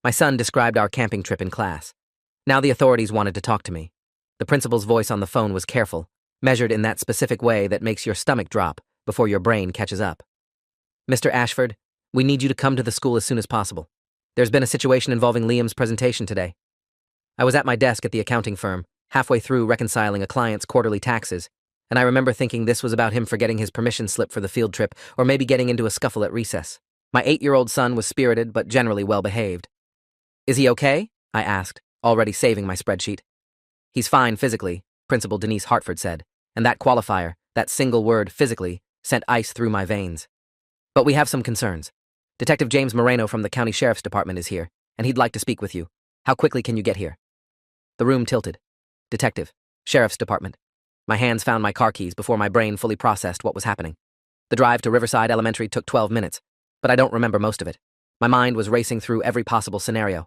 My son described our camping trip in class. Now the authorities wanted to talk to me. The principal's voice on the phone was careful, measured in that specific way that makes your stomach drop before your brain catches up. Mr. Ashford, we need you to come to the school as soon as possible. There's been a situation involving Liam's presentation today. I was at my desk at the accounting firm, halfway through reconciling a client's quarterly taxes, and I remember thinking this was about him forgetting his permission slip for the field trip or maybe getting into a scuffle at recess. My 8-year-old son was spirited but generally well-behaved. Is he okay? I asked, already saving my spreadsheet. He's fine physically, Principal Denise Hartford said, and that qualifier, that single word, physically, sent ice through my veins. But we have some concerns. Detective James Moreno from the County Sheriff's Department is here, and he'd like to speak with you. How quickly can you get here? The room tilted. Detective, Sheriff's Department. My hands found my car keys before my brain fully processed what was happening. The drive to Riverside Elementary took 12 minutes, but I don't remember most of it. My mind was racing through every possible scenario.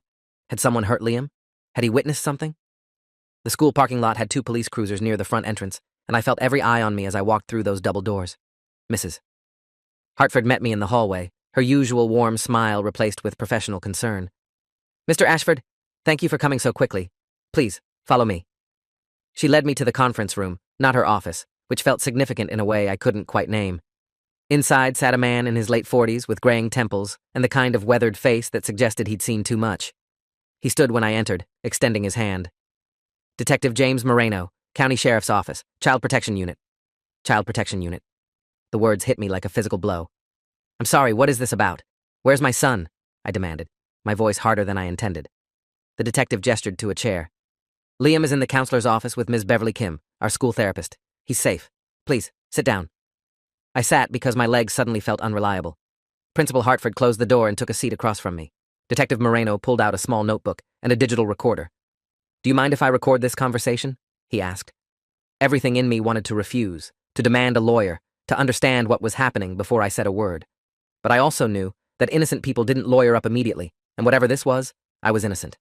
Had someone hurt Liam? Had he witnessed something? The school parking lot had 2 police cruisers near the front entrance, and I felt every eye on me as I walked through those double doors. Mrs. Hartford met me in the hallway, her usual warm smile replaced with professional concern. Mr. Ashford, thank you for coming so quickly. Please, follow me. She led me to the conference room, not her office, which felt significant in a way I couldn't quite name. Inside sat a man in his late 40s with graying temples and the kind of weathered face that suggested he'd seen too much. He stood when I entered, extending his hand. Detective James Moreno, County Sheriff's Office, Child Protection Unit. Child Protection Unit. The words hit me like a physical blow. I'm sorry, what is this about? Where's my son? I demanded, my voice harder than I intended. The detective gestured to a chair. Liam is in the counselor's office with Ms. Beverly Kim, our school therapist. He's safe. Please, sit down. I sat because my legs suddenly felt unreliable. Principal Hartford closed the door and took a seat across from me. Detective Moreno pulled out a small notebook and a digital recorder. Do you mind if I record this conversation? He asked. Everything in me wanted to refuse, to demand a lawyer, to understand what was happening before I said a word. But I also knew that innocent people didn't lawyer up immediately, and whatever this was, I was innocent.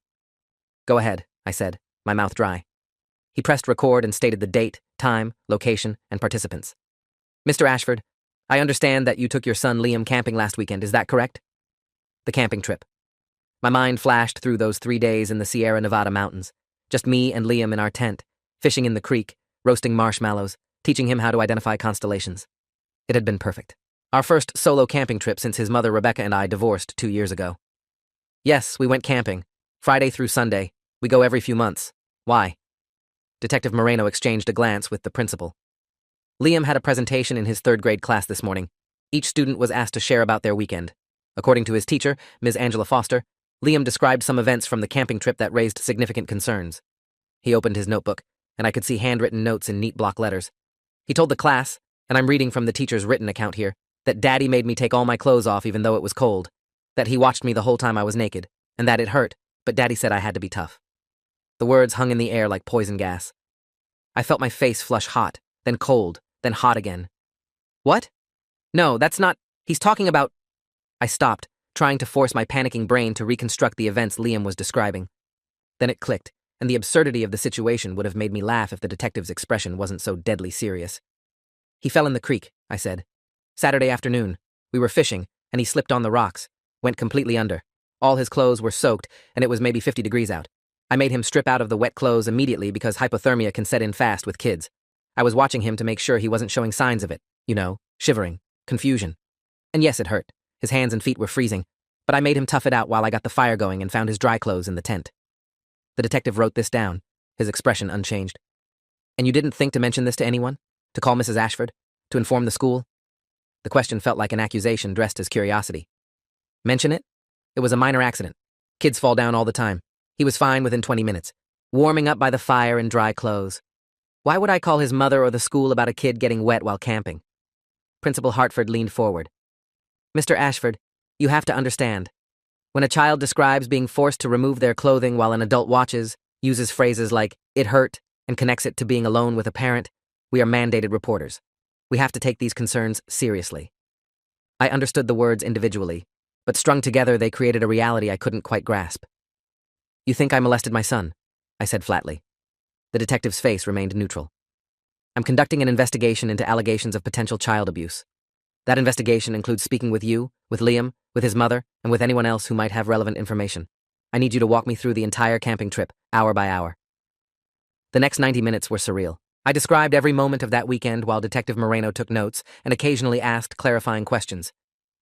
Go ahead, I said, my mouth dry. He pressed record and stated the date, time, location, and participants. Mr. Ashford, I understand that you took your son Liam camping last weekend, is that correct? The camping trip. My mind flashed through those 3 days in the Sierra Nevada mountains, just me and Liam in our tent, fishing in the creek, roasting marshmallows, teaching him how to identify constellations. It had been perfect. Our first solo camping trip since his mother Rebecca and I divorced 2 years ago. Yes, we went camping. Friday through Sunday. We go every few months. Why? Detective Moreno exchanged a glance with the principal. Liam had a presentation in his 3rd grade class this morning. Each student was asked to share about their weekend. According to his teacher, Ms. Angela Foster, Liam described some events from the camping trip that raised significant concerns. He opened his notebook, and I could see handwritten notes in neat block letters. He told the class, and I'm reading from the teacher's written account here, that Daddy made me take all my clothes off even though it was cold, that he watched me the whole time I was naked, and that it hurt, but Daddy said I had to be tough. The words hung in the air like poison gas. I felt my face flush hot, then cold, then hot again. What? No, that's not... He's talking about... I stopped, trying to force my panicking brain to reconstruct the events Liam was describing. Then it clicked, and the absurdity of the situation would have made me laugh if the detective's expression wasn't so deadly serious. He fell in the creek, I said. Saturday afternoon. We were fishing, and he slipped on the rocks, went completely under. All his clothes were soaked, and it was maybe 50 degrees out. I made him strip out of the wet clothes immediately because hypothermia can set in fast with kids. I was watching him to make sure he wasn't showing signs of it, shivering, confusion. And yes, it hurt. His hands and feet were freezing, but I made him tough it out while I got the fire going and found his dry clothes in the tent. The detective wrote this down, his expression unchanged. And you didn't think to mention this to anyone? To call Mrs. Ashford? To inform the school? The question felt like an accusation dressed as curiosity. Mention it? It was a minor accident. Kids fall down all the time. He was fine within 20 minutes, warming up by the fire in dry clothes. Why would I call his mother or the school about a kid getting wet while camping? Principal Hartford leaned forward. Mr. Ashford, you have to understand. When a child describes being forced to remove their clothing while an adult watches, uses phrases like, it hurt, and connects it to being alone with a parent, we are mandated reporters. We have to take these concerns seriously. I understood the words individually, but strung together they created a reality I couldn't quite grasp. You think I molested my son? I said flatly. The detective's face remained neutral. I'm conducting an investigation into allegations of potential child abuse. That investigation includes speaking with you, with Liam, with his mother, and with anyone else who might have relevant information. I need you to walk me through the entire camping trip, hour by hour. The next 90 minutes were surreal. I described every moment of that weekend while Detective Moreno took notes and occasionally asked clarifying questions.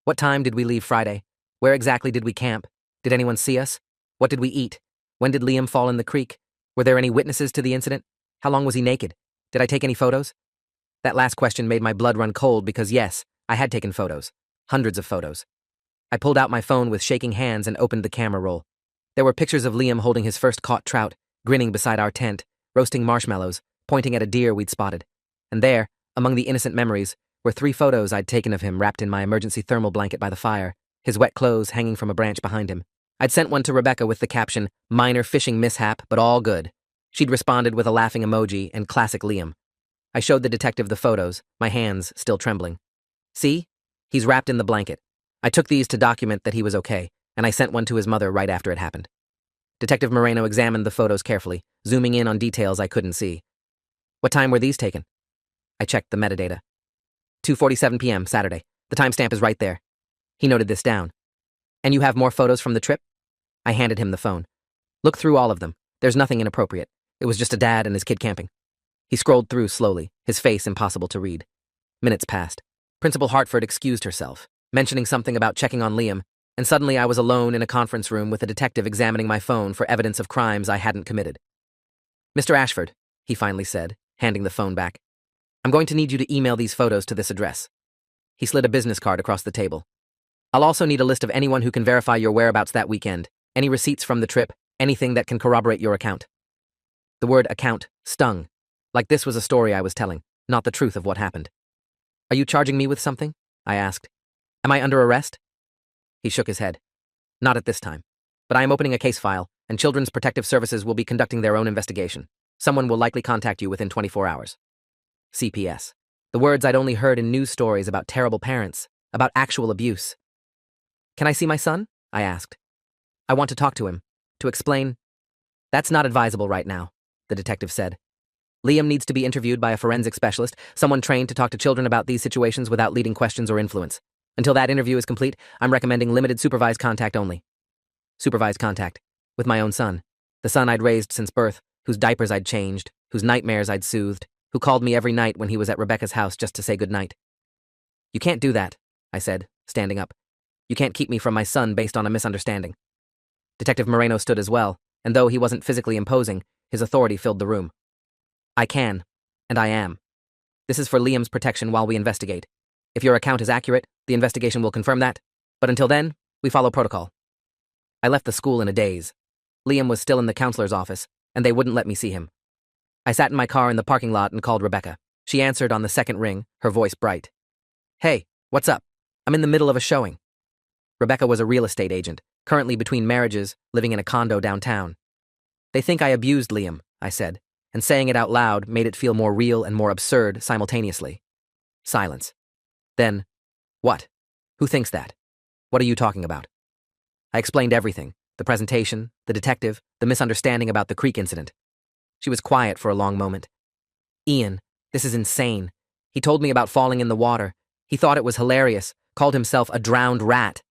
What time did we leave Friday? Where exactly did we camp? Did anyone see us? What did we eat? When did Liam fall in the creek? Were there any witnesses to the incident? How long was he naked? Did I take any photos? That last question made my blood run cold because yes, I had taken photos. Hundreds of photos. I pulled out my phone with shaking hands and opened the camera roll. There were pictures of Liam holding his first caught trout, grinning beside our tent, roasting marshmallows, pointing at a deer we'd spotted. And there, among the innocent memories, were 3 photos I'd taken of him wrapped in my emergency thermal blanket by the fire, his wet clothes hanging from a branch behind him. I'd sent one to Rebecca with the caption, "Minor fishing mishap, but all good." She'd responded with a laughing emoji and classic Liam. I showed the detective the photos, my hands still trembling. See? He's wrapped in the blanket. I took these to document that he was okay, and I sent one to his mother right after it happened. Detective Moreno examined the photos carefully, zooming in on details I couldn't see. What time were these taken? I checked the metadata. 2:47 p.m. Saturday. The timestamp is right there. He noted this down. And you have more photos from the trip? I handed him the phone. Look through all of them. There's nothing inappropriate. It was just a dad and his kid camping. He scrolled through slowly, his face impossible to read. Minutes passed. Principal Hartford excused herself, mentioning something about checking on Liam, and suddenly I was alone in a conference room with a detective examining my phone for evidence of crimes I hadn't committed. "Mr. Ashford," he finally said, handing the phone back, "I'm going to need you to email these photos to this address." He slid a business card across the table. "I'll also need a list of anyone who can verify your whereabouts that weekend, any receipts from the trip, anything that can corroborate your account." The word account stung, like this was a story I was telling, not the truth of what happened. "Are you charging me with something?" I asked. "Am I under arrest?" He shook his head. "Not at this time. But I am opening a case file, and Children's Protective Services will be conducting their own investigation. Someone will likely contact you within 24 hours. CPS. The words I'd only heard in news stories about terrible parents, about actual abuse. "Can I see my son?" I asked. "I want to talk to him, to explain." "That's not advisable right now," the detective said. "Liam needs to be interviewed by a forensic specialist, someone trained to talk to children about these situations without leading questions or influence. Until that interview is complete, I'm recommending limited supervised contact only." Supervised contact. With my own son. The son I'd raised since birth, whose diapers I'd changed, whose nightmares I'd soothed, who called me every night when he was at Rebecca's house just to say goodnight. "You can't do that," I said, standing up. "You can't keep me from my son based on a misunderstanding." Detective Moreno stood as well, and though he wasn't physically imposing, his authority filled the room. "I can, and I am. This is for Liam's protection while we investigate. If your account is accurate, the investigation will confirm that, but until then, we follow protocol." I left the school in a daze. Liam was still in the counselor's office, and they wouldn't let me see him. I sat in my car in the parking lot and called Rebecca. She answered on the second ring, her voice bright. "Hey, what's up? I'm in the middle of a showing." Rebecca was a real estate agent, currently between marriages, living in a condo downtown. "They think I abused Liam," I said, and saying it out loud made it feel more real and more absurd simultaneously. Silence. Then, "What? Who thinks that? What are you talking about?" I explained everything, the presentation, the detective, the misunderstanding about the creek incident. She was quiet for a long moment. "Ian, this is insane. He told me about falling in the water. He thought it was hilarious, called himself a drowned rat.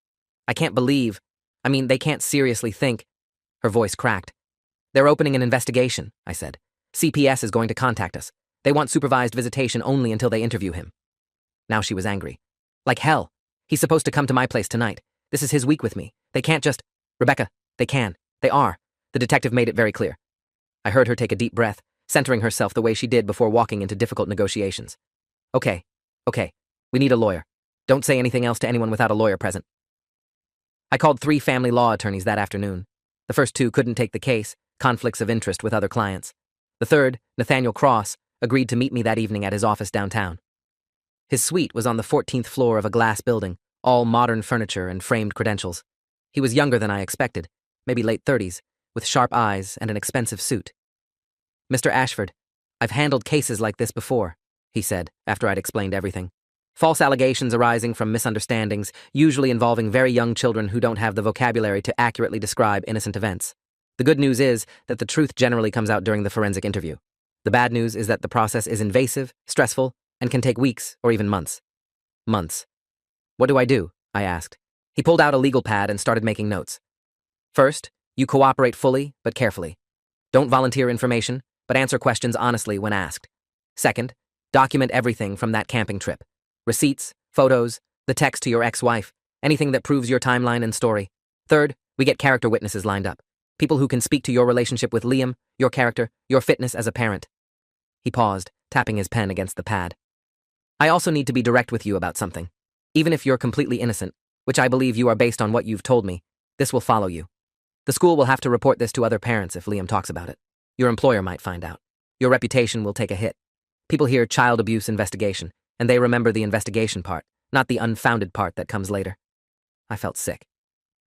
I can't believe. They can't seriously think." Her voice cracked. "They're opening an investigation," I said. "CPS is going to contact us. They want supervised visitation only until they interview him." Now she was angry. "Like hell. He's supposed to come to my place tonight. This is his week with me. They can't just—" "Rebecca, they can. They are." The detective made it very clear. I heard her take a deep breath, centering herself the way she did before walking into difficult negotiations. Okay. We need a lawyer. Don't say anything else to anyone without a lawyer present." I called 3 family law attorneys that afternoon. The first 2 couldn't take the case, conflicts of interest with other clients. The third, Nathaniel Cross, agreed to meet me that evening at his office downtown. His suite was on the 14th floor of a glass building, all modern furniture and framed credentials. He was younger than I expected, maybe late 30s, with sharp eyes and an expensive suit. "Mr. Ashford, I've handled cases like this before," he said, after I'd explained everything. "False allegations arising from misunderstandings, usually involving very young children who don't have the vocabulary to accurately describe innocent events. The good news is that the truth generally comes out during the forensic interview. The bad news is that the process is invasive, stressful, and can take weeks or even months." Months. "What do I do?" I asked. He pulled out a legal pad and started making notes. "First, You cooperate fully, but carefully. Don't volunteer information, but answer questions honestly when asked. Second, document everything from that camping trip. Receipts, photos, the text to your ex-wife, anything that proves your timeline and story. Third, we get character witnesses lined up. People who can speak to your relationship with Liam, your character, your fitness as a parent. He paused, tapping his pen against the pad. I also need to be direct with you about something. Even if you're completely innocent, which I believe you are based on what you've told me, this will follow you. The school will have to report this to other parents if Liam talks about it. Your employer might find out. Your reputation will take a hit. People hear child abuse investigation, and they remember the investigation part, not the unfounded part that comes later. I felt sick.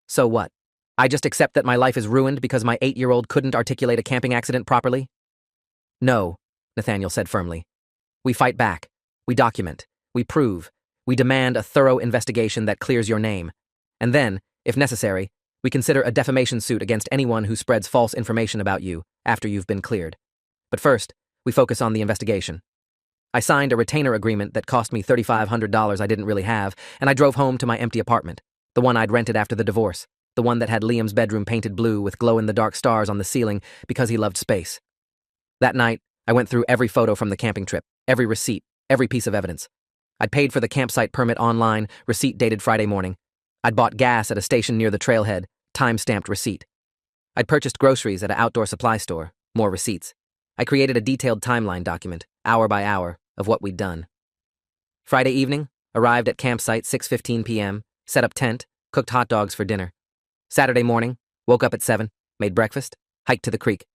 So what? I just accept that my life is ruined because my 8-year-old couldn't articulate a camping accident properly? No, Nathaniel said firmly. We fight back. We document. We prove. We demand a thorough investigation that clears your name. And then, if necessary, we consider a defamation suit against anyone who spreads false information about you after you've been cleared. But first, we focus on the investigation. I signed a retainer agreement that cost me $3,500 I didn't really have, and I drove home to my empty apartment, the one I'd rented after the divorce, the one that had Liam's bedroom painted blue with glow-in-the-dark stars on the ceiling because he loved space. That night, I went through every photo from the camping trip, every receipt, every piece of evidence. I'd paid for the campsite permit online, receipt dated Friday morning. I'd bought gas at a station near the trailhead, time-stamped receipt. I'd purchased groceries at an outdoor supply store, more receipts. I created a detailed timeline document, hour by hour, of what we'd done. Friday evening, arrived at campsite 6:15 p.m., set up tent, cooked hot dogs for dinner. Saturday morning, woke up at 7, made breakfast, hiked to the creek.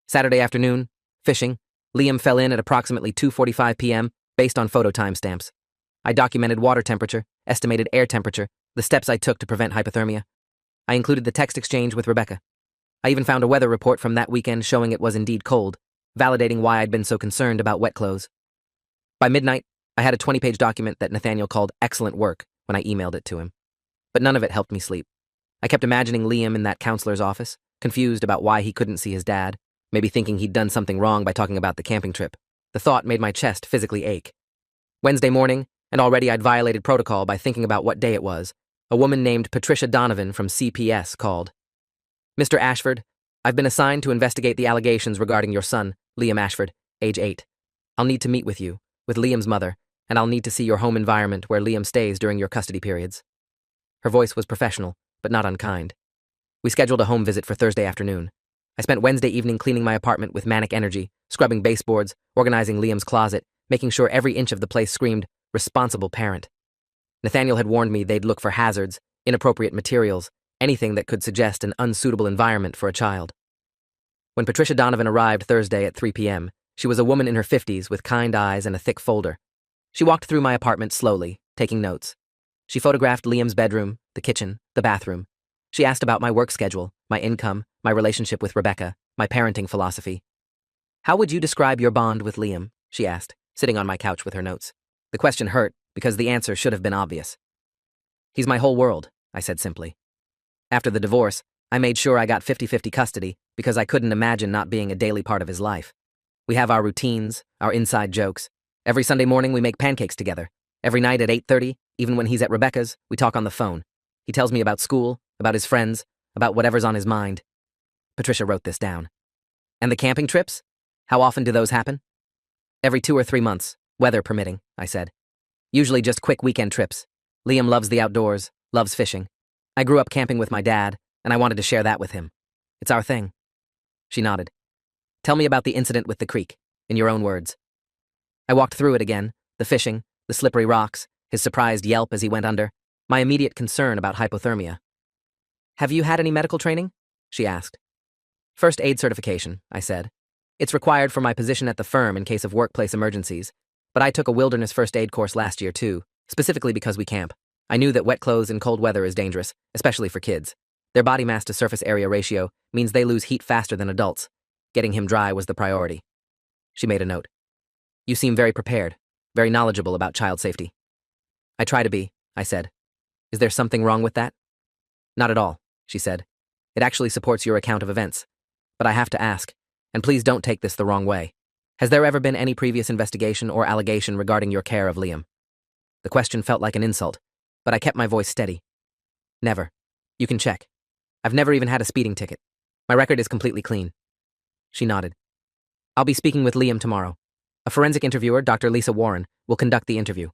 Saturday afternoon, fishing. Liam fell in at approximately 2:45 p.m., based on photo timestamps. I documented water temperature, estimated air temperature, the steps I took to prevent hypothermia. I included the text exchange with Rebecca. I even found a weather report from that weekend showing it was indeed cold, validating why I'd been so concerned about wet clothes. By midnight, I had a 20-page document that Nathaniel called excellent work when I emailed it to him. But none of it helped me sleep. I kept imagining Liam in that counselor's office, confused about why he couldn't see his dad, maybe thinking he'd done something wrong by talking about the camping trip. The thought made my chest physically ache. Wednesday morning, and already I'd violated protocol by thinking about what day it was, a woman named Patricia Donovan from CPS called. Mr. Ashford, I've been assigned to investigate the allegations regarding your son, Liam Ashford, age 8. I'll need to meet with you, with Liam's mother, and I'll need to see your home environment where Liam stays during your custody periods. Her voice was professional, but not unkind. We scheduled a home visit for Thursday afternoon. I spent Wednesday evening cleaning my apartment with manic energy, scrubbing baseboards, organizing Liam's closet, making sure every inch of the place screamed, responsible parent. Nathaniel had warned me they'd look for hazards, inappropriate materials, anything that could suggest an unsuitable environment for a child. When Patricia Donovan arrived Thursday at 3 p.m., she was a woman in her 50s with kind eyes and a thick folder. She walked through my apartment slowly, taking notes. She photographed Liam's bedroom, the kitchen, the bathroom. She asked about my work schedule, my income, my relationship with Rebecca, my parenting philosophy. How would you describe your bond with Liam? She asked, sitting on my couch with her notes. The question hurt because the answer should have been obvious. He's my whole world, I said simply. After the divorce, I made sure I got 50-50 custody because I couldn't imagine not being a daily part of his life. We have our routines, our inside jokes. Every Sunday morning we make pancakes together. Every night at 8:30, even when he's at Rebecca's, we talk on the phone. He tells me about school, about his friends, about whatever's on his mind. Patricia wrote this down. And the camping trips? How often do those happen? Every 2 or 3 months, weather permitting, I said. Usually just quick weekend trips. Liam loves the outdoors, loves fishing. I grew up camping with my dad, and I wanted to share that with him. It's our thing. She nodded. Tell me about the incident with the creek, in your own words. I walked through it again, the fishing, the slippery rocks, his surprised yelp as he went under, my immediate concern about hypothermia. Have you had any medical training? She asked. First aid certification, I said. It's required for my position at the firm in case of workplace emergencies, but I took a wilderness first aid course last year too, specifically because we camp. I knew that wet clothes in cold weather is dangerous, especially for kids. Their body mass to surface area ratio means they lose heat faster than adults. Getting him dry was the priority. She made a note. You seem very prepared, very knowledgeable about child safety. I try to be, I said. Is there something wrong with that? Not at all, she said. It actually supports your account of events. But I have to ask, and please don't take this the wrong way. Has there ever been any previous investigation or allegation regarding your care of Liam? The question felt like an insult, but I kept my voice steady. Never. You can check. I've never even had a speeding ticket. My record is completely clean. She nodded. I'll be speaking with Liam tomorrow. A forensic interviewer, Dr. Lisa Warren, will conduct the interview.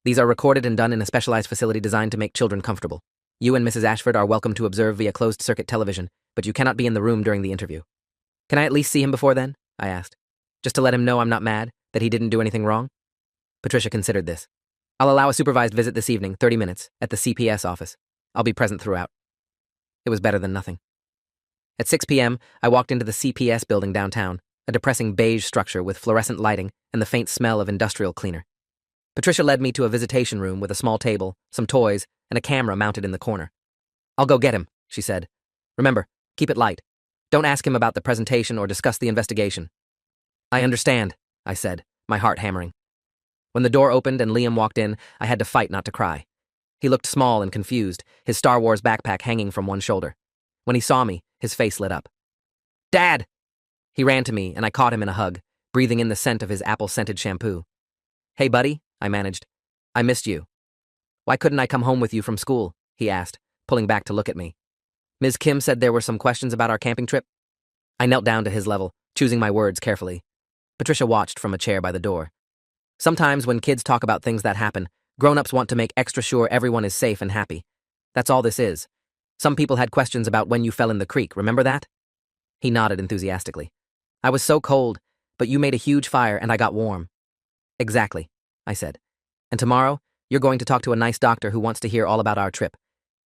These are recorded and done in a specialized facility designed to make children comfortable. You and Mrs. Ashford are welcome to observe via closed-circuit television, but you cannot be in the room during the interview. Can I at least see him before then? I asked. Just to let him know I'm not mad, that he didn't do anything wrong? Patricia considered this. I'll allow a supervised visit this evening, 30 minutes, at the CPS office. I'll be present throughout. It was better than nothing. At 6 p.m., I walked into the CPS building downtown, a depressing beige structure with fluorescent lighting and the faint smell of industrial cleaner. Patricia led me to a visitation room with a small table, some toys, and a camera mounted in the corner. I'll go get him, she said. Remember, keep it light. Don't ask him about the presentation or discuss the investigation. I understand, I said, my heart hammering. When the door opened and Liam walked in, I had to fight not to cry. He looked small and confused, his Star Wars backpack hanging from one shoulder. When he saw me, his face lit up. Dad! He ran to me, and I caught him in a hug, breathing in the scent of his apple-scented shampoo. Hey, buddy, I managed. I missed you. Why couldn't I come home with you from school? He asked, pulling back to look at me. Ms. Kim said there were some questions about our camping trip. I knelt down to his level, choosing my words carefully. Patricia watched from a chair by the door. Sometimes when kids talk about things that happen, grown-ups want to make extra sure everyone is safe and happy. That's all this is. Some people had questions about when you fell in the creek, remember that? He nodded enthusiastically. I was so cold, but you made a huge fire and I got warm. Exactly, I said. And tomorrow, you're going to talk to a nice doctor who wants to hear all about our trip.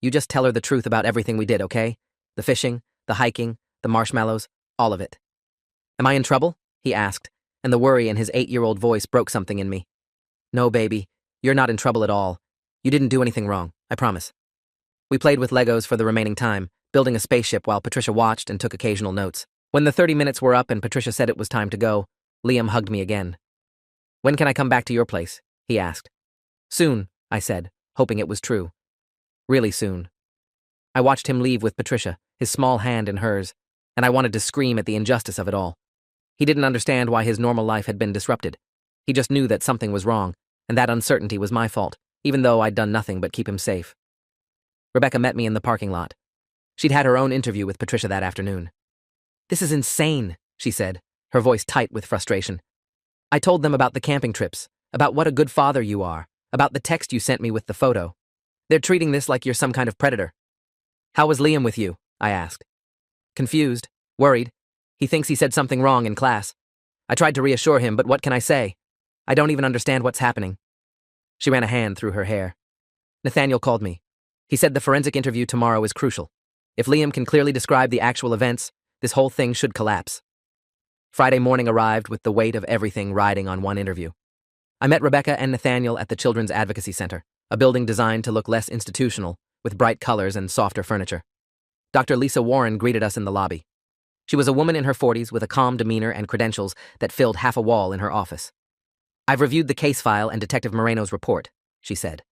You just tell her the truth about everything we did, okay? The fishing, the hiking, the marshmallows, all of it. Am I in trouble? He asked, and the worry in his 8-year-old voice broke something in me. No, baby, you're not in trouble at all. You didn't do anything wrong, I promise. We played with Legos for the remaining time, building a spaceship while Patricia watched and took occasional notes. When the 30 minutes were up and Patricia said it was time to go, Liam hugged me again. When can I come back to your place? He asked. Soon, I said, hoping it was true. Really soon. I watched him leave with Patricia, his small hand in hers, and I wanted to scream at the injustice of it all. He didn't understand why his normal life had been disrupted. He just knew that something was wrong, and that uncertainty was my fault, even though I'd done nothing but keep him safe. Rebecca met me in the parking lot. She'd had her own interview with Patricia that afternoon. This is insane, she said, her voice tight with frustration. I told them about the camping trips, about what a good father you are, about the text you sent me with the photo. They're treating this like you're some kind of predator. How was Liam with you? I asked. Confused, worried. He thinks he said something wrong in class. I tried to reassure him, but what can I say? I don't even understand what's happening. She ran a hand through her hair. Nathaniel called me. He said the forensic interview tomorrow is crucial. If Liam can clearly describe the actual events, this whole thing should collapse. Friday morning arrived with the weight of everything riding on one interview. I met Rebecca and Nathaniel at the Children's Advocacy Center, a building designed to look less institutional, with bright colors and softer furniture. Dr. Lisa Warren greeted us in the lobby. She was a woman in her 40s with a calm demeanor and credentials that filled half a wall in her office. I've reviewed the case file and Detective Moreno's report, she said.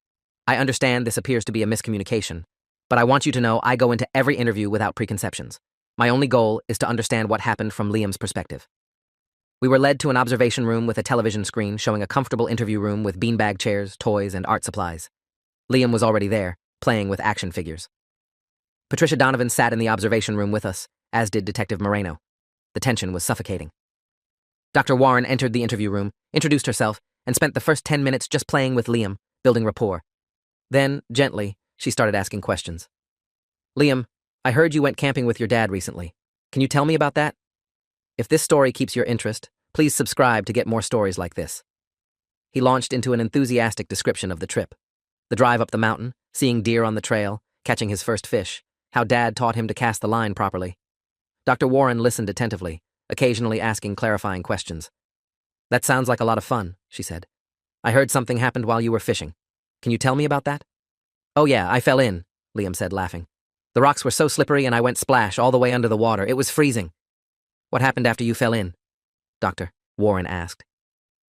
I understand this appears to be a miscommunication, but I want you to know I go into every interview without preconceptions. My only goal is to understand what happened from Liam's perspective. We were led to an observation room with a television screen showing a comfortable interview room with beanbag chairs, toys, and art supplies. Liam was already there, playing with action figures. Patricia Donovan sat in the observation room with us, as did Detective Moreno. The tension was suffocating. Dr. Warren entered the interview room, introduced herself, and spent the first 10 minutes just playing with Liam, building rapport. Then, gently, she started asking questions. Liam, I heard you went camping with your dad recently. Can you tell me about that? If this story keeps your interest, please subscribe to get more stories like this. He launched into an enthusiastic description of the trip. The drive up the mountain, seeing deer on the trail, catching his first fish, how Dad taught him to cast the line properly. Dr. Warren listened attentively, occasionally asking clarifying questions. That sounds like a lot of fun, she said. I heard something happened while you were fishing. Can you tell me about that? Oh yeah, I fell in, Liam said, laughing. The rocks were so slippery and I went splash all the way under the water. It was freezing. What happened after you fell in? Dr. Warren asked.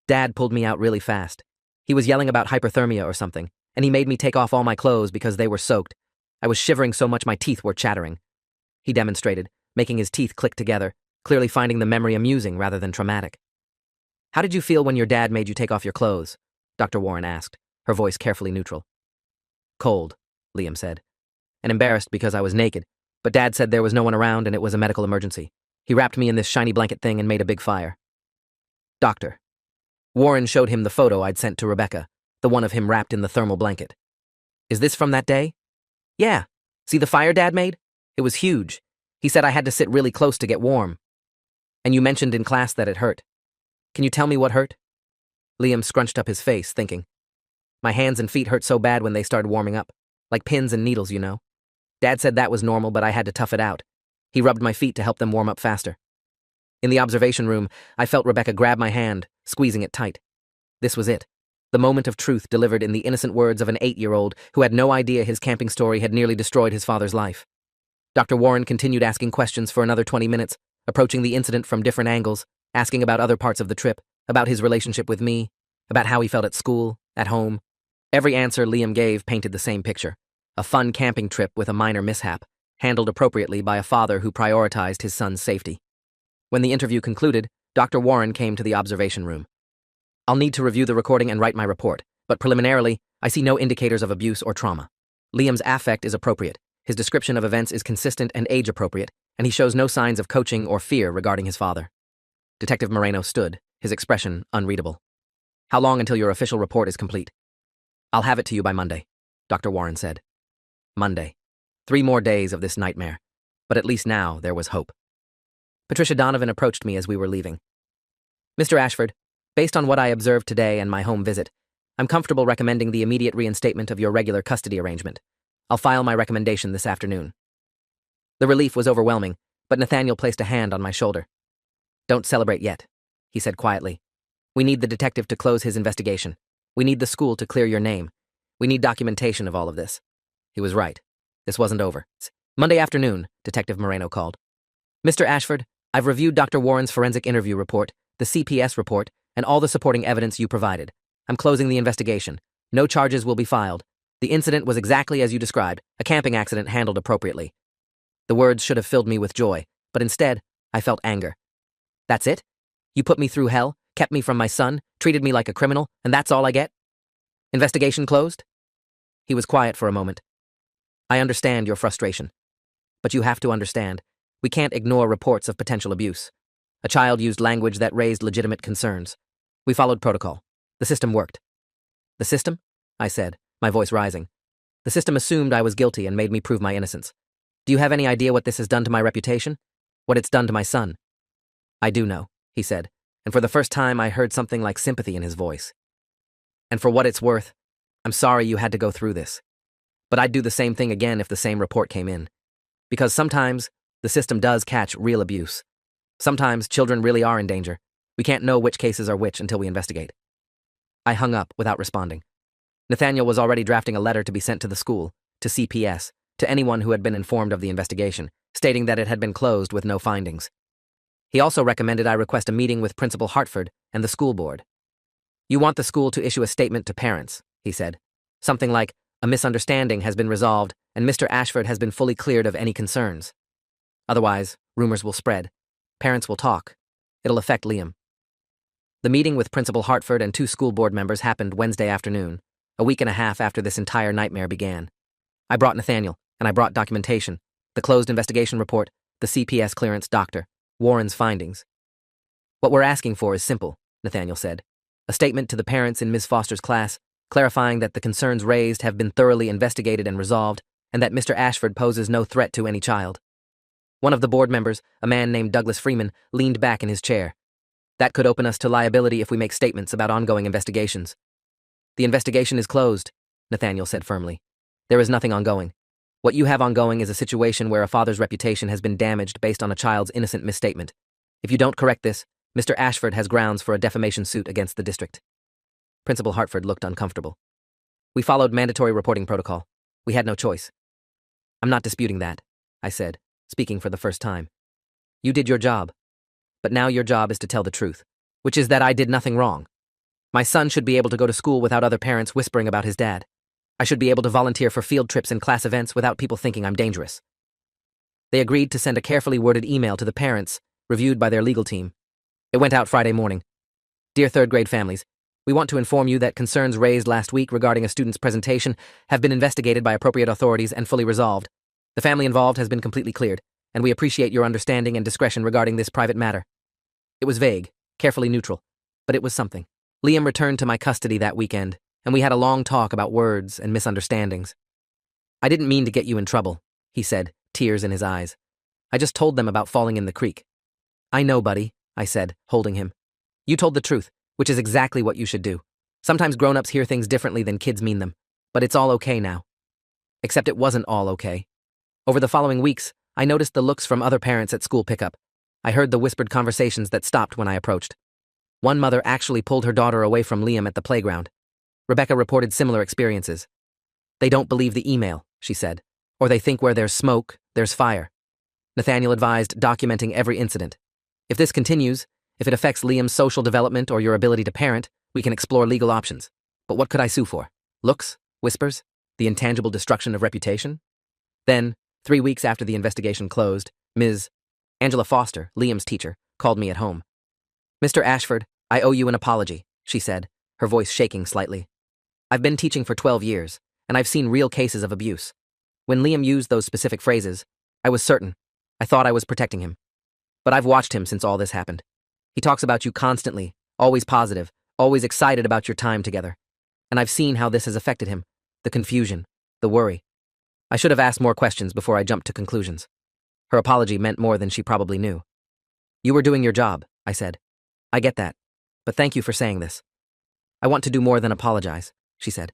Dad pulled me out really fast. He was yelling about hyperthermia or something, and he made me take off all my clothes because they were soaked. I was shivering so much my teeth were chattering. He demonstrated, making his teeth click together, clearly finding the memory amusing rather than traumatic. How did you feel when your dad made you take off your clothes? Dr. Warren asked, her voice carefully neutral. Cold, Liam said, and embarrassed because I was naked, But Dad said there was no one around and it was a medical emergency. He wrapped me in this shiny blanket thing and made a big fire. Doctor. Warren showed him the photo I'd sent to Rebecca, the one of him wrapped in the thermal blanket. Is this from that day? Yeah. See the fire Dad made? It was huge. He said I had to sit really close to get warm. And you mentioned in class that it hurt. Can you tell me what hurt? Liam scrunched up his face, thinking. My hands and feet hurt so bad when they started warming up. Like pins and needles, you know. Dad said that was normal, but I had to tough it out. He rubbed my feet to help them warm up faster. In the observation room, I felt Rebecca grab my hand, squeezing it tight. This was it. The moment of truth delivered in the innocent words of an 8-year-old who had no idea his camping story had nearly destroyed his father's life. Dr. Warren continued asking questions for another 20 minutes, approaching the incident from different angles, asking about other parts of the trip, about his relationship with me, about how he felt at school, at home. Every answer Liam gave painted the same picture. A fun camping trip with a minor mishap, handled appropriately by a father who prioritized his son's safety. When the interview concluded, Dr. Warren came to the observation room. I'll need to review the recording and write my report, but preliminarily, I see no indicators of abuse or trauma. Liam's affect is appropriate, his description of events is consistent and age-appropriate, and he shows no signs of coaching or fear regarding his father. Detective Moreno stood, his expression unreadable. How long until your official report is complete? I'll have it to you by Monday, Dr. Warren said. Monday. 3 more days of this nightmare. But at least now there was hope. Patricia Donovan approached me as we were leaving. Mr. Ashford, based on what I observed today and my home visit, I'm comfortable recommending the immediate reinstatement of your regular custody arrangement. I'll file my recommendation this afternoon. The relief was overwhelming, but Nathaniel placed a hand on my shoulder. Don't celebrate yet, he said quietly. We need the detective to close his investigation. We need the school to clear your name. We need documentation of all of this. He was right. This wasn't over. Monday afternoon, Detective Moreno called. Mr. Ashford, I've reviewed Dr. Warren's forensic interview report, the CPS report, and all the supporting evidence you provided. I'm closing the investigation. No charges will be filed. The incident was exactly as you described, a camping accident handled appropriately. The words should have filled me with joy, but instead, I felt anger. That's it? You put me through hell, kept me from my son, treated me like a criminal, and that's all I get? Investigation closed? He was quiet for a moment. I understand your frustration. But you have to understand, we can't ignore reports of potential abuse. A child used language that raised legitimate concerns. We followed protocol. The system worked. The system? I said, my voice rising. The system assumed I was guilty and made me prove my innocence. Do you have any idea what this has done to my reputation? What it's done to my son? I do know, he said, and for the first time I heard something like sympathy in his voice. And for what it's worth, I'm sorry you had to go through this. But I'd do the same thing again if the same report came in. Because sometimes, the system does catch real abuse. Sometimes children really are in danger. We can't know which cases are which until we investigate. I hung up without responding. Nathaniel was already drafting a letter to be sent to the school, to CPS, to anyone who had been informed of the investigation, stating that it had been closed with no findings. He also recommended I request a meeting with Principal Hartford and the school board. You want the school to issue a statement to parents, he said. Something like, a misunderstanding has been resolved and Mr. Ashford has been fully cleared of any concerns. Otherwise, rumors will spread. Parents will talk. It'll affect Liam. The meeting with Principal Hartford and 2 school board members happened Wednesday afternoon, a week and a half after this entire nightmare began. I brought Nathaniel, and I brought documentation, the closed investigation report, the CPS clearance, Dr. Warren's findings. What we're asking for is simple, Nathaniel said. A statement to the parents in Ms. Foster's class, clarifying that the concerns raised have been thoroughly investigated and resolved, and that Mr. Ashford poses no threat to any child. One of the board members, a man named Douglas Freeman, leaned back in his chair. That could open us to liability if we make statements about ongoing investigations. The investigation is closed, Nathaniel said firmly. There is nothing ongoing. What you have ongoing is a situation where a father's reputation has been damaged based on a child's innocent misstatement. If you don't correct this, Mr. Ashford has grounds for a defamation suit against the district. Principal Hartford looked uncomfortable. We followed mandatory reporting protocol. We had no choice. I'm not disputing that, I said, speaking for the first time. You did your job. But now your job is to tell the truth, which is that I did nothing wrong. My son should be able to go to school without other parents whispering about his dad. I should be able to volunteer for field trips and class events without people thinking I'm dangerous. They agreed to send a carefully worded email to the parents, reviewed by their legal team. It went out Friday morning. Dear third-grade families, we want to inform you that concerns raised last week regarding a student's presentation have been investigated by appropriate authorities and fully resolved. The family involved has been completely cleared, and we appreciate your understanding and discretion regarding this private matter. It was vague, carefully neutral, but it was something. Liam returned to my custody that weekend, and we had a long talk about words and misunderstandings. I didn't mean to get you in trouble, he said, tears in his eyes. I just told them about falling in the creek. I know, buddy, I said, holding him. You told the truth, which is exactly what you should do. Sometimes grown-ups hear things differently than kids mean them, but it's all okay now. Except it wasn't all okay. Over the following weeks, I noticed the looks from other parents at school pickup. I heard the whispered conversations that stopped when I approached. One mother actually pulled her daughter away from Liam at the playground. Rebecca reported similar experiences. They don't believe the email, she said, or they think where there's smoke, there's fire. Nathaniel advised documenting every incident. If this continues, if it affects Liam's social development or your ability to parent, we can explore legal options. But what could I sue for? Looks? Whispers? The intangible destruction of reputation? Then, 3 weeks after the investigation closed, Ms. Angela Foster, Liam's teacher, called me at home. Mr. Ashford, I owe you an apology, she said, her voice shaking slightly. I've been teaching for 12 years, and I've seen real cases of abuse. When Liam used those specific phrases, I was certain. I thought I was protecting him. But I've watched him since all this happened. He talks about you constantly, always positive, always excited about your time together. And I've seen how this has affected him, the confusion, the worry. I should have asked more questions before I jumped to conclusions. Her apology meant more than she probably knew. You were doing your job, I said. I get that, but thank you for saying this. I want to do more than apologize, she said.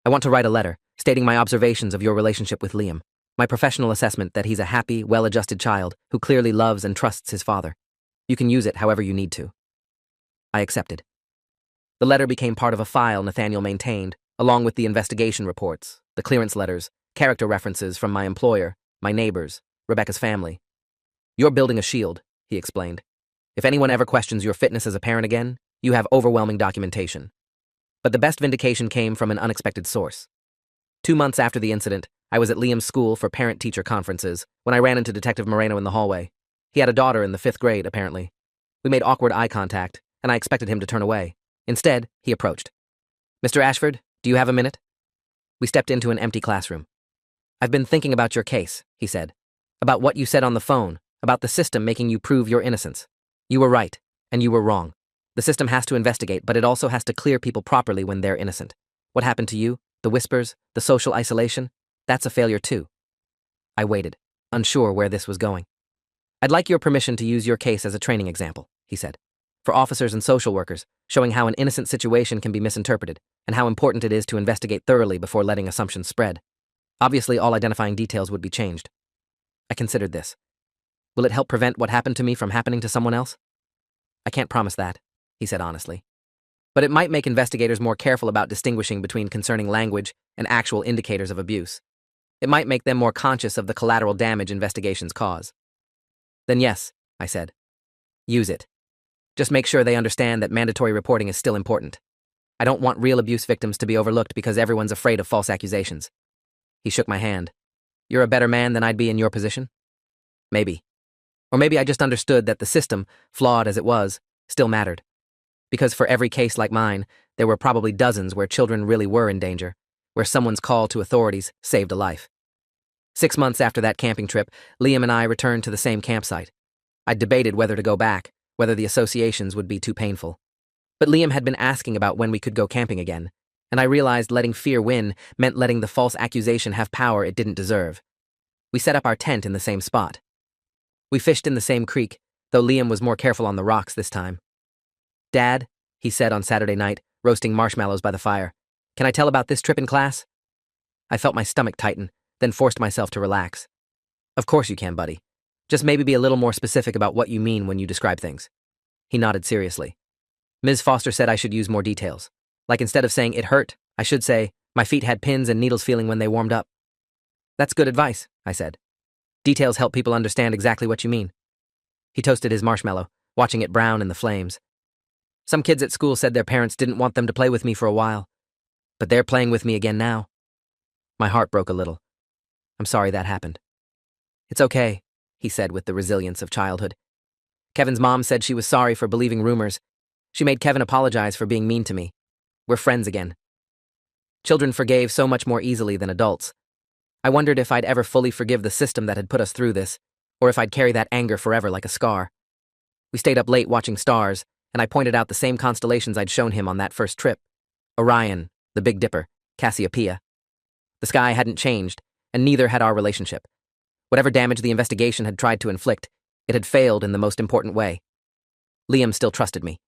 I want to write a letter, stating my observations of your relationship with Liam, my professional assessment that he's a happy, well-adjusted child who clearly loves and trusts his father. You can use it however you need to. I accepted. The letter became part of a file Nathaniel maintained, along with the investigation reports, the clearance letters, character references from my employer, my neighbors, Rebecca's family. You're building a shield, he explained. If anyone ever questions your fitness as a parent again, you have overwhelming documentation. But the best vindication came from an unexpected source. 2 months after the incident, I was at Liam's school for parent-teacher conferences when I ran into Detective Moreno in the hallway. He had a daughter in the 5th grade, apparently. We made awkward eye contact, and I expected him to turn away. Instead, he approached. Mr. Ashford, do you have a minute? We stepped into an empty classroom. I've been thinking about your case, he said. About what you said on the phone, about the system making you prove your innocence. You were right, and you were wrong. The system has to investigate, but it also has to clear people properly when they're innocent. What happened to you, the whispers, the social isolation, that's a failure too. I waited, unsure where this was going. I'd like your permission to use your case as a training example, he said, for officers and social workers, showing how an innocent situation can be misinterpreted and how important it is to investigate thoroughly before letting assumptions spread. Obviously, all identifying details would be changed. I considered this. Will it help prevent what happened to me from happening to someone else? I can't promise that, he said honestly. But it might make investigators more careful about distinguishing between concerning language and actual indicators of abuse. It might make them more conscious of the collateral damage investigations cause. Then yes, I said. Use it. Just make sure they understand that mandatory reporting is still important. I don't want real abuse victims to be overlooked because everyone's afraid of false accusations. He shook my hand. You're a better man than I'd be in your position? Maybe. Or maybe I just understood that the system, flawed as it was, still mattered. Because for every case like mine, there were probably dozens where children really were in danger, where someone's call to authorities saved a life. 6 months after that camping trip, Liam and I returned to the same campsite. I'd debated whether to go back, whether the associations would be too painful. But Liam had been asking about when we could go camping again, and I realized letting fear win meant letting the false accusation have power it didn't deserve. We set up our tent in the same spot. We fished in the same creek, though Liam was more careful on the rocks this time. Dad, he said on Saturday night, roasting marshmallows by the fire, can I tell about this trip in class? I felt my stomach tighten, then forced myself to relax. Of course you can, buddy. Just maybe be a little more specific about what you mean when you describe things. He nodded seriously. Ms. Foster said I should use more details. Like instead of saying it hurt, I should say, my feet had pins and needles feeling when they warmed up. That's good advice, I said. Details help people understand exactly what you mean. He toasted his marshmallow, watching it brown in the flames. Some kids at school said their parents didn't want them to play with me for a while, but they're playing with me again now. My heart broke a little. I'm sorry that happened. It's okay, he said with the resilience of childhood. Kevin's mom said she was sorry for believing rumors. She made Kevin apologize for being mean to me. We're friends again. Children forgave so much more easily than adults. I wondered if I'd ever fully forgive the system that had put us through this, or if I'd carry that anger forever like a scar. We stayed up late watching stars, and I pointed out the same constellations I'd shown him on that first trip. Orion, the Big Dipper, Cassiopeia. The sky hadn't changed, and neither had our relationship. Whatever damage the investigation had tried to inflict, it had failed in the most important way. Liam still trusted me.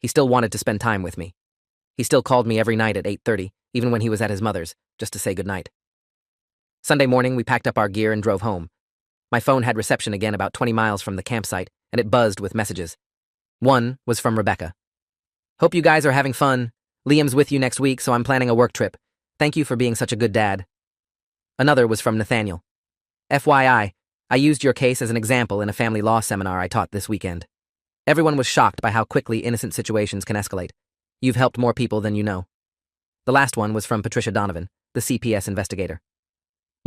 He still wanted to spend time with me. He still called me every night at 8:30, even when he was at his mother's, just to say goodnight. Sunday morning, we packed up our gear and drove home. My phone had reception again about 20 miles from the campsite, and it buzzed with messages. One was from Rebecca. "Hope you guys are having fun. Liam's with you next week, so I'm planning a work trip. Thank you for being such a good dad." Another was from Nathaniel. "FYI, I used your case as an example in a family law seminar I taught this weekend. Everyone was shocked by how quickly innocent situations can escalate. You've helped more people than you know." The last one was from Patricia Donovan, the CPS investigator.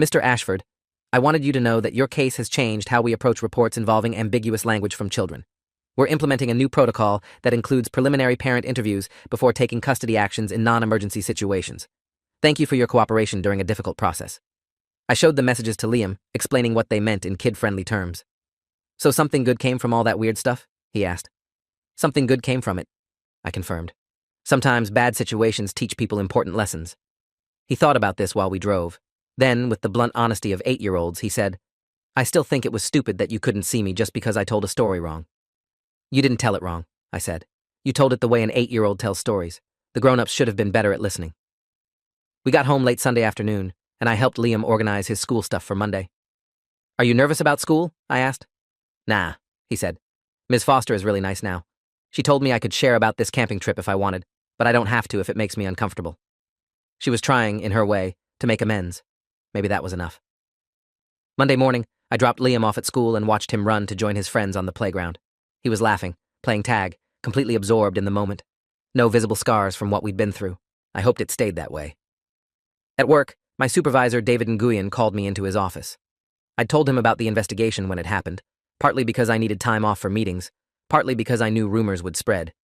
"Mr. Ashford, I wanted you to know that your case has changed how we approach reports involving ambiguous language from children. We're implementing a new protocol that includes preliminary parent interviews before taking custody actions in non-emergency situations. Thank you for your cooperation during a difficult process." I showed the messages to Liam, explaining what they meant in kid-friendly terms. "So something good came from all that weird stuff?" he asked. "Something good came from it," I confirmed. "Sometimes bad situations teach people important lessons." He thought about this while we drove. Then, with the blunt honesty of 8-year-olds, he said, "I still think it was stupid that you couldn't see me just because I told a story wrong." "You didn't tell it wrong," I said. "You told it the way an 8-year-old tells stories. The grown-ups should have been better at listening." We got home late Sunday afternoon, and I helped Liam organize his school stuff for Monday. "Are you nervous about school?" I asked. "Nah," he said. "Ms. Foster is really nice now. She told me I could share about this camping trip if I wanted, but I don't have to if it makes me uncomfortable." She was trying, in her way, to make amends. Maybe that was enough. Monday morning, I dropped Liam off at school and watched him run to join his friends on the playground. He was laughing, playing tag, completely absorbed in the moment. No visible scars from what we'd been through. I hoped it stayed that way. At work, my supervisor, David Nguyen, called me into his office. I'd told him about the investigation when it happened, partly because I needed time off for meetings, partly because I knew rumors would spread.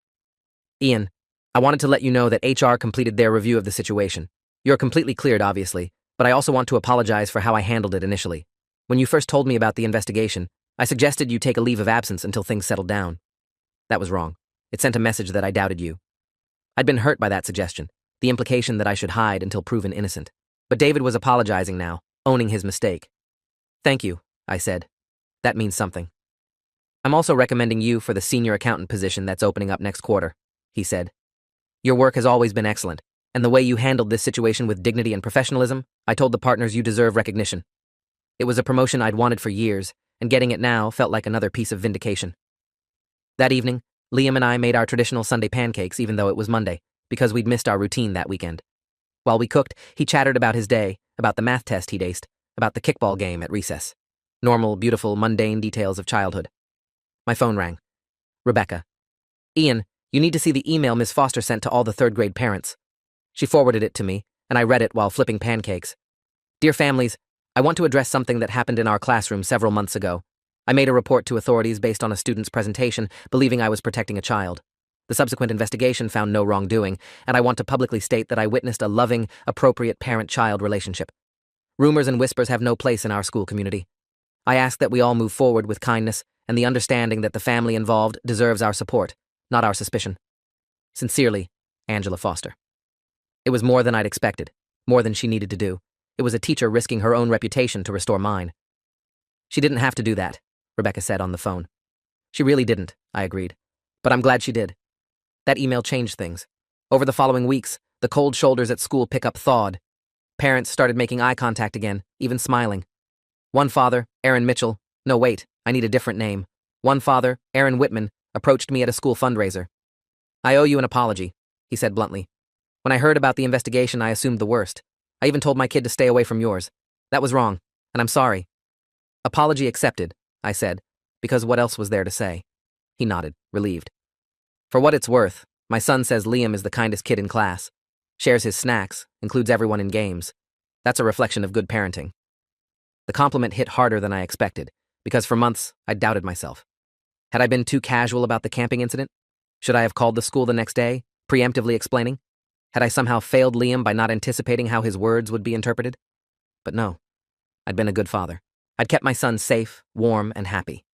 "Ian, I wanted to let you know that HR completed their review of the situation. You're completely cleared, obviously, but I also want to apologize for how I handled it initially. When you first told me about the investigation, I suggested you take a leave of absence until things settled down. That was wrong. It sent a message that I doubted you. I'd been hurt by that suggestion, the implication that I should hide until proven innocent. But David was apologizing now, owning his mistake. "Thank you," I said. "That means something." "I'm also recommending you for the senior accountant position that's opening up next quarter," he said. "Your work has always been excellent, and the way you handled this situation with dignity and professionalism, I told the partners you deserve recognition. It was a promotion I'd wanted for years, and getting it now felt like another piece of vindication." That evening, Liam and I made our traditional Sunday pancakes even though it was Monday, because we'd missed our routine that weekend. While we cooked, he chattered about his day, about the math test he'd aced, about the kickball game at recess. Normal, beautiful, mundane details of childhood. My phone rang. Rebecca. "Ian, you need to see the email Ms. Foster sent to all the third-grade parents." She forwarded it to me, and I read it while flipping pancakes. "Dear families, I want to address something that happened in our classroom several months ago. I made a report to authorities based on a student's presentation, believing I was protecting a child. The subsequent investigation found no wrongdoing, and I want to publicly state that I witnessed a loving, appropriate parent-child relationship. Rumors and whispers have no place in our school community. I ask that we all move forward with kindness and the understanding that the family involved deserves our support, not our suspicion. Sincerely, Angela Foster." It was more than I'd expected, more than she needed to do. It was a teacher risking her own reputation to restore mine. "She didn't have to do that," Rebecca said on the phone. "She really didn't," I agreed. "But I'm glad she did." That email changed things. Over the following weeks, the cold shoulders at school pickup thawed. Parents started making eye contact again, even smiling. One father, Aaron Mitchell, no wait, I need a different name. One father, Aaron Whitman, approached me at a school fundraiser. "I owe you an apology," he said bluntly. "When I heard about the investigation, I assumed the worst. I even told my kid to stay away from yours. That was wrong, and I'm sorry." "Apology accepted," I said, because what else was there to say? He nodded, relieved. "For what it's worth, my son says Liam is the kindest kid in class. Shares his snacks, includes everyone in games. That's a reflection of good parenting." The compliment hit harder than I expected, because for months, I'd doubted myself. Had I been too casual about the camping incident? Should I have called the school the next day, preemptively explaining? Had I somehow failed Liam by not anticipating how his words would be interpreted? But no. I'd been a good father. I'd kept my son safe, warm, and happy.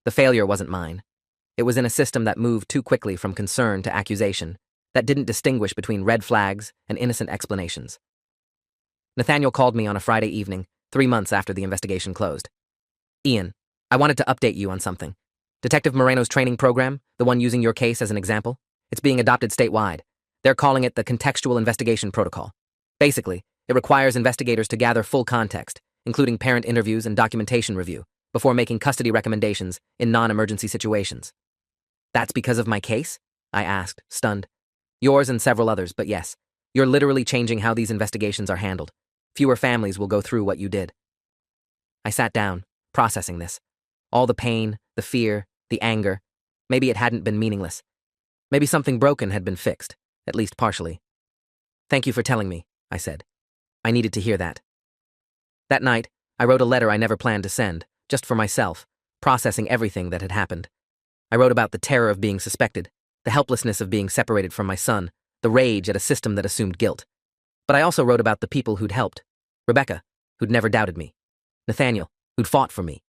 The failure wasn't mine. It was in a system that moved too quickly from concern to accusation, that didn't distinguish between red flags and innocent explanations. Nathaniel called me on a Friday evening, 3 months after the investigation closed. "Ian, I wanted to update you on something. Detective Moreno's training program, the one using your case as an example, it's being adopted statewide. They're calling it the Contextual Investigation Protocol. Basically, it requires investigators to gather full context, including parent interviews and documentation review, before making custody recommendations in non-emergency situations." "That's because of my case?" I asked, stunned. "Yours and several others, but yes, you're literally changing how these investigations are handled. Fewer families will go through what you did." I sat down, processing this. All the pain, the fear, the anger. Maybe it hadn't been meaningless. Maybe something broken had been fixed, at least partially. "Thank you for telling me," I said. I needed to hear that. That night, I wrote a letter I never planned to send, just for myself, processing everything that had happened. I wrote about the terror of being suspected, the helplessness of being separated from my son, the rage at a system that assumed guilt. But I also wrote about the people who'd helped. Rebecca, who'd never doubted me. Nathaniel, who'd fought for me.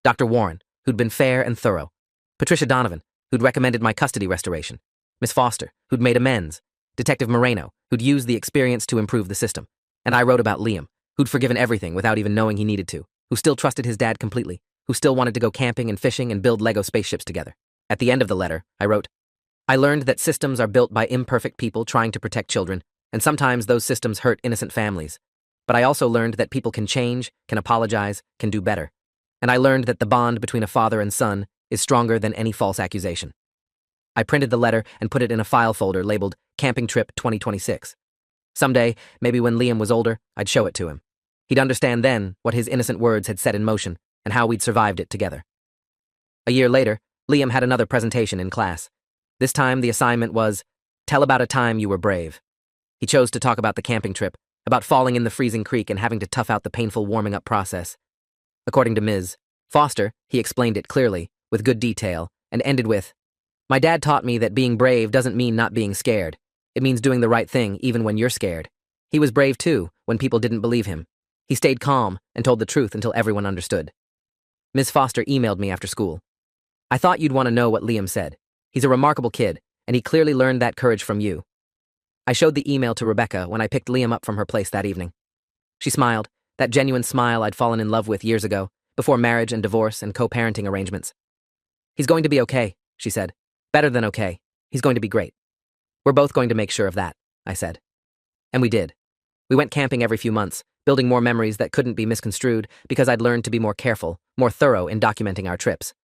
Dr. Warren, who'd been fair and thorough. Patricia Donovan, who'd recommended my custody restoration. Miss Foster, who'd made amends. Detective Moreno, who'd used the experience to improve the system. And I wrote about Liam, who'd forgiven everything without even knowing he needed to, who still trusted his dad completely, who still wanted to go camping and fishing and build Lego spaceships together. At the end of the letter, I wrote, "I learned that systems are built by imperfect people trying to protect children, and sometimes those systems hurt innocent families. But I also learned that people can change, can apologize, can do better. And I learned that the bond between a father and son is stronger than any false accusation." I printed the letter and put it in a file folder labeled Camping Trip 2026. Someday, maybe when Liam was older, I'd show it to him. He'd understand then what his innocent words had set in motion and how we'd survived it together. A year later, Liam had another presentation in class. This time, the assignment was, "Tell about a time you were brave." He chose to talk about the camping trip, about falling in the freezing creek and having to tough out the painful warming-up process. According to Ms. Foster, he explained it clearly, with good detail, and ended with, "My dad taught me that being brave doesn't mean not being scared. It means doing the right thing even when you're scared. He was brave too, when people didn't believe him. He stayed calm and told the truth until everyone understood." Ms. Foster emailed me after school. "I thought you'd want to know what Liam said. He's a remarkable kid, and he clearly learned that courage from you." I showed the email to Rebecca when I picked Liam up from her place that evening. She smiled, that genuine smile I'd fallen in love with years ago, before marriage and divorce and co-parenting arrangements. "He's going to be okay," she said. "Better than okay. He's going to be great. We're both going to make sure of that," I said. And we did. We went camping every few months, building more memories that couldn't be misconstrued because I'd learned to be more careful, more thorough in documenting our trips.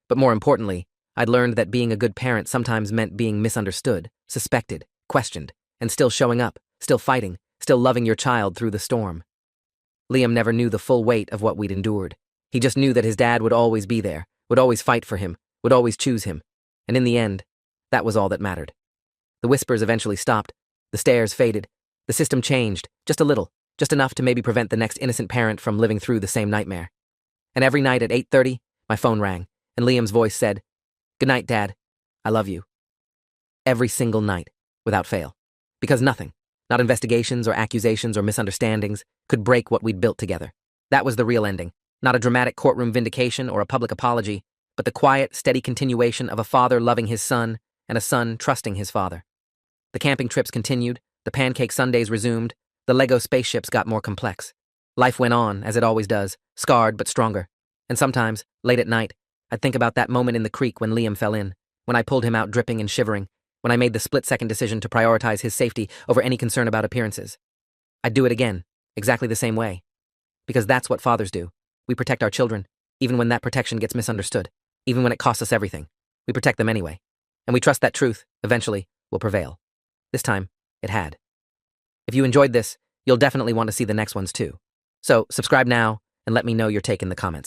But more importantly, I'd learned that being a good parent sometimes meant being misunderstood, suspected, questioned, and still showing up, still fighting, still loving your child through the storm. Liam never knew the full weight of what we'd endured. He just knew that his dad would always be there, would always fight for him, would always choose him. And in the end, that was all that mattered. The whispers eventually stopped, the stares faded, the system changed, just a little, just enough to maybe prevent the next innocent parent from living through the same nightmare. And every night at 8:30, my phone rang, and Liam's voice said, "Good night, Dad. I love you." Every single night, without fail. Because nothing, not investigations or accusations or misunderstandings, could break what we'd built together. That was the real ending, not a dramatic courtroom vindication or a public apology, but the quiet, steady continuation of a father loving his son and a son trusting his father. The camping trips continued, the pancake Sundays resumed, the Lego spaceships got more complex. Life went on, as it always does, scarred but stronger. And sometimes, late at night, I'd think about that moment in the creek when Liam fell in, when I pulled him out dripping and shivering, when I made the split-second decision to prioritize his safety over any concern about appearances. I'd do it again, exactly the same way. Because that's what fathers do. We protect our children, even when that protection gets misunderstood, even when it costs us everything. We protect them anyway. And we trust that truth, eventually, will prevail. This time, it had. If you enjoyed this, you'll definitely want to see the next ones too. So, subscribe now, and let me know your take in the comments.